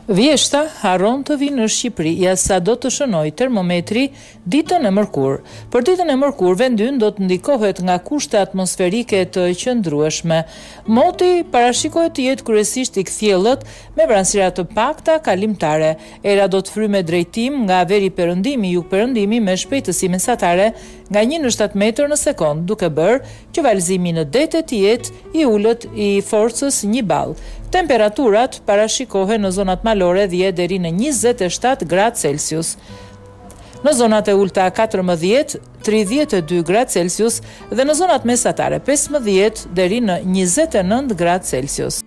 Vjeshta harron të vinë në Shqipëri, sa do të shënoj termometri ditën e mërkurë. Për ditën e mërkurë, vendi ynë do të ndikohet nga kushte atmosferike të qëndrueshme. Moti parashikohet të jetë kryesisht i kthjellët me vranësira të pakta kalimtare. Era do të fryjë me drejtim nga veri perëndimi jug-perëndimi me shpejtësi mesatare nga 1 në 7 metër në sekond, duke bërë që valëzimi në dete të jetë i ulët i forcës 1 ball. Temperaturat parashikohen në zonat malore 10 deri në 27 gradë Celsius. Në zonat e ulta 14-32 gradë Celsius dhe në zonat mesatare 15 deri në 29 gradë Celsius.